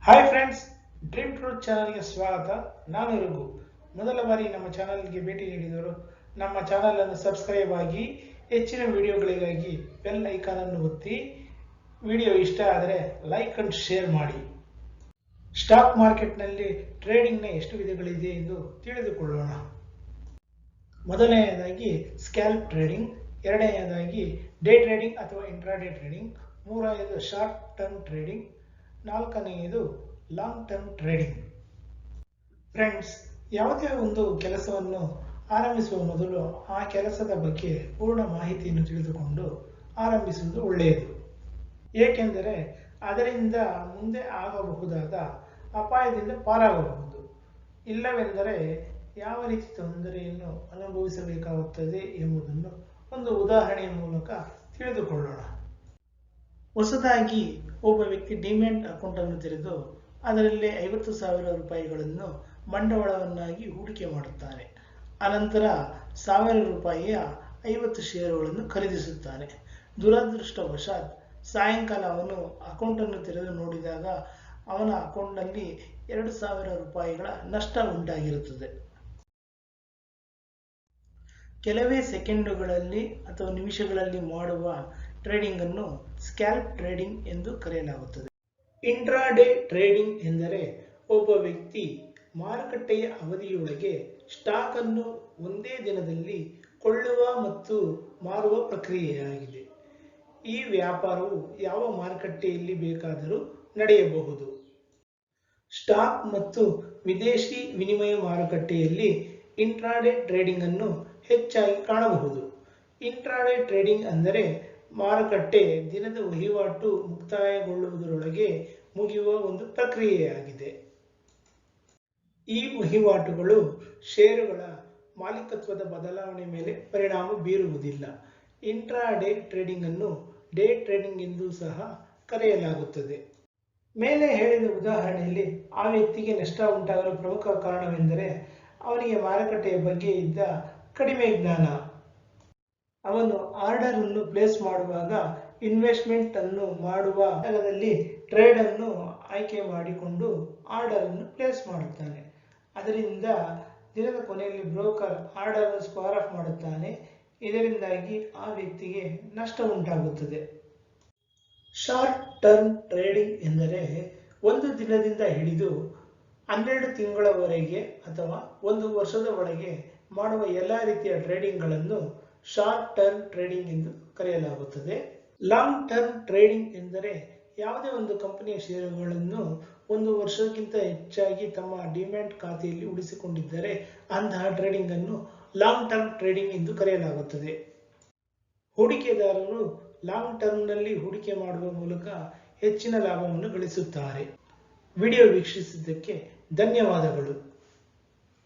Hi friends, dream truth ಚಾನಲ್ಗೆ ಸ್ವಾಗತ. ನಾನು ರಘು. ಮೊದಲ ಬಾರಿ ನಮ್ಮ ಚಾನಲ್ಗೆ ಭೇಟಿ ನೀಡಿದವರು ನಮ್ಮ ಚಾನಲ್ ಅನ್ನು ಸಬ್ಸ್ಕ್ರೈಬ್ ಆಗಿ ಹೆಚ್ಚಿನ ವಿಡಿಯೋಗಳಿಗಾಗಿ ಬೆಲ್ ಐಕಾನ್ ಅನ್ನು ಒತ್ತಿ. ವಿಡಿಯೋ ಇಷ್ಟ ಆದರೆ ಲೈಕ್ ಅಂಡ್ ಶೇರ್ ಮಾಡಿ. ಸ್ಟಾಕ್ ಮಾರ್ಕೆಟ್ನಲ್ಲಿ ಟ್ರೇಡಿಂಗ್ನ ಎಷ್ಟು ವಿಧಗಳಿದೆ ಎಂದು ತಿಳಿದುಕೊಳ್ಳೋಣ. ಮೊದಲನೆಯದಾಗಿ ಸ್ಕ್ಯಾಲ್ಪ್ ಟ್ರೇಡಿಂಗ್, ಎರಡನೆಯದಾಗಿ ಡೇ ಟ್ರೇಡಿಂಗ್ ಅಥವಾ ಇಂಟ್ರಾಡೇ ಟ್ರೇಡಿಂಗ್, ಮೂರನೆಯದು ಶಾರ್ಟ್ ಟರ್ಮ್ ಟ್ರೇಡಿಂಗ್, ನಾಲ್ಕನೆಯದು ಲಾಂಗ್ ಟರ್ಮ್ ಟ್ರೇಡಿಂಗ್. ಫ್ರೆಂಡ್ಸ್, ಯಾವುದೇ ಒಂದು ಕೆಲಸವನ್ನು ಆರಂಭಿಸುವ ಮೊದಲು ಆ ಕೆಲಸದ ಬಗ್ಗೆ ಪೂರ್ಣ ಮಾಹಿತಿಯನ್ನು ತಿಳಿದುಕೊಂಡು ಆರಂಭಿಸುವುದು ಒಳ್ಳೆಯದು. ಏಕೆಂದರೆ ಅದರಿಂದ ಮುಂದೆ ಆಗಬಹುದಾದ ಅಪಾಯದಿಂದ ಪಾರಾಗಬಹುದು. ಇಲ್ಲವೆಂದರೆ ಯಾವ ರೀತಿ ತೊಂದರೆಯನ್ನು ಅನುಭವಿಸಬೇಕಾಗುತ್ತದೆ ಎಂಬುದನ್ನು ಒಂದು ಉದಾಹರಣೆಯ ಮೂಲಕ ತಿಳಿದುಕೊಳ್ಳೋಣ. ಹೊಸದಾಗಿ ಒಬ್ಬ ವ್ಯಕ್ತಿ ಡಿಮ್ಯಾಟ್ ಅಕೌಂಟ್ ಅನ್ನು ತೆರೆದು ಅದರಲ್ಲಿ 50,000 ರೂಪಾಯಿಗಳನ್ನು ಬಂಡವಾಳವನ್ನಾಗಿ ಹೂಡಿಕೆ ಮಾಡುತ್ತಾನೆ. ಅನಂತರ 1,000 ರೂಪಾಯಿಯ 50 ಷೇರುಗಳನ್ನು ಖರೀದಿಸುತ್ತಾನೆ. ದುರದೃಷ್ಟವಶಾತ್ ಸಾಯಂಕಾಲ ಅವನು ಅಕೌಂಟನ್ನು ತೆರೆದು ನೋಡಿದಾಗ ಅವನ ಅಕೌಂಟ್ನಲ್ಲಿ 2,000 ರೂಪಾಯಿಗಳ ನಷ್ಟ ಉಂಟಾಗಿರುತ್ತದೆ. ಕೆಲವೇ ಸೆಕೆಂಡುಗಳಲ್ಲಿ ಅಥವಾ ನಿಮಿಷಗಳಲ್ಲಿ ಮಾಡುವ ಟ್ರೇಡಿಂಗ್ ಅನ್ನು ಸ್ಕ್ಯಾಲ್ಪ್ ಟ್ರೇಡಿಂಗ್ ಎಂದು ಕರೆಯಲಾಗುತ್ತದೆ. ಇಂಟ್ರಾಡೇ ಟ್ರೇಡಿಂಗ್ ಎಂದರೆ ಒಬ್ಬ ವ್ಯಕ್ತಿ ಮಾರುಕಟ್ಟೆಯ ಅವಧಿಯೊಳಗೆ ಸ್ಟಾಕ್ ಅನ್ನು ಒಂದೇ ದಿನದಲ್ಲಿ ಕೊಳ್ಳುವ ಮತ್ತು ಮಾರುವ ಪ್ರಕ್ರಿಯೆಯಾಗಿದೆ. ಈ ವ್ಯಾಪಾರವು ಯಾವ ಮಾರುಕಟ್ಟೆಯಲ್ಲಿ ಬೇಕಾದರೂ ನಡೆಯಬಹುದು. ಸ್ಟಾಕ್ ಮತ್ತು ವಿದೇಶಿ ವಿನಿಮಯ ಮಾರುಕಟ್ಟೆಯಲ್ಲಿ ಇಂಟ್ರಾಡೇ ಟ್ರೇಡಿಂಗ್ ಅನ್ನು ಹೆಚ್ಚಾಗಿ ಕಾಣಬಹುದು. ಇಂಟ್ರಾಡೇ ಟ್ರೇಡಿಂಗ್ ಅಂದರೆ ಮಾರುಕಟ್ಟೆ ದಿನದ ವಹಿವಾಟು ಮುಕ್ತಾಯಗೊಳ್ಳುವುದರೊಳಗೆ ಮುಗಿಯುವ ಒಂದು ಪ್ರಕ್ರಿಯೆಯಾಗಿದೆ. ಈ ವಹಿವಾಟುಗಳು ಷೇರುಗಳ ಮಾಲೀಕತ್ವದ ಬದಲಾವಣೆ ಮೇಲೆ ಪರಿಣಾಮ ಬೀರುವುದಿಲ್ಲ. ಇಂಟ್ರಾಡೇ ಟ್ರೇಡಿಂಗ್ ಅನ್ನು ಡೇ ಟ್ರೇಡಿಂಗ್ ಎಂದು ಸಹ ಕರೆಯಲಾಗುತ್ತದೆ. ಮೇಲೆ ಹೇಳಿದ ಉದಾಹರಣೆಯಲ್ಲಿ ಆ ವ್ಯಕ್ತಿಗೆ ನಷ್ಟ ಉಂಟಾಗಲು ಪ್ರಮುಖ ಕಾರಣವೆಂದರೆ ಅವನಿಗೆ ಮಾರುಕಟ್ಟೆಯ ಬಗ್ಗೆ ಇದ್ದ ಕಡಿಮೆ ಜ್ಞಾನ. ಅವನು ಆರ್ಡರ್ ಅನ್ನು ಪ್ಲೇಸ್ ಮಾಡುವಾಗ ಇನ್ವೆಸ್ಟ್ಮೆಂಟ್ ಅನ್ನು ಮಾಡುವ ಜಾಗದಲ್ಲಿ ಟ್ರೇಡ್ ಅನ್ನು ಆಯ್ಕೆ ಮಾಡಿಕೊಂಡು ಆರ್ಡರ್ ಅನ್ನು ಪ್ಲೇಸ್ ಮಾಡುತ್ತಾನೆ. ಅದರಿಂದ ದಿನದ ಕೊನೆಯಲ್ಲಿ ಬ್ರೋಕರ್ ಆರ್ಡರ್ ಅನ್ನು ಸ್ಕ್ವೇರ್ ಆಫ್ ಮಾಡುತ್ತಾನೆ. ಇದರಿಂದಾಗಿ ಆ ವ್ಯಕ್ತಿಗೆ ನಷ್ಟ ಉಂಟಾಗುತ್ತದೆ. ಶಾರ್ಟ್ ಟರ್ಮ್ ಟ್ರೇಡಿಂಗ್ ಎಂದರೆ ಒಂದು ದಿನದಿಂದ ಹಿಡಿದು 12 ತಿಂಗಳವರೆಗೆ ಅಥವಾ ಒಂದು ವರ್ಷದ ಒಳಗೆ ಮಾಡುವ ಎಲ್ಲ ರೀತಿಯ ಟ್ರೇಡಿಂಗ್ಗಳನ್ನು ಶಾರ್ಟ್ ಟರ್ಮ್ ಟ್ರೇಡಿಂಗ್ ಎಂದು ಕರೆಯಲಾಗುತ್ತದೆ. ಲಾಂಗ್ ಟರ್ಮ್ ಟ್ರೇಡಿಂಗ್ ಎಂದರೆ ಯಾವುದೇ ಒಂದು ಕಂಪನಿಯ ಷೇರುಗಳನ್ನು ಒಂದು ವರ್ಷಕ್ಕಿಂತ ಹೆಚ್ಚಾಗಿ ತಮ್ಮ ಡಿಮ್ಯಾಟ್ ಖಾತೆಯಲ್ಲಿ ಉಳಿಸಿಕೊಂಡಿದ್ದರೆ ಅಂತಹ ಟ್ರೇಡಿಂಗ್ ಅನ್ನು ಲಾಂಗ್ ಟರ್ಮ್ ಟ್ರೇಡಿಂಗ್ ಎಂದು ಕರೆಯಲಾಗುತ್ತದೆ. ಹೂಡಿಕೆದಾರರು ಲಾಂಗ್ ಟರ್ಮ್ನಲ್ಲಿ ಹೂಡಿಕೆ ಮಾಡುವ ಮೂಲಕ ಹೆಚ್ಚಿನ ಲಾಭವನ್ನು ಗಳಿಸುತ್ತಾರೆ. ವಿಡಿಯೋ ವೀಕ್ಷಿಸಿದ್ದಕ್ಕೆ ಧನ್ಯವಾದಗಳು.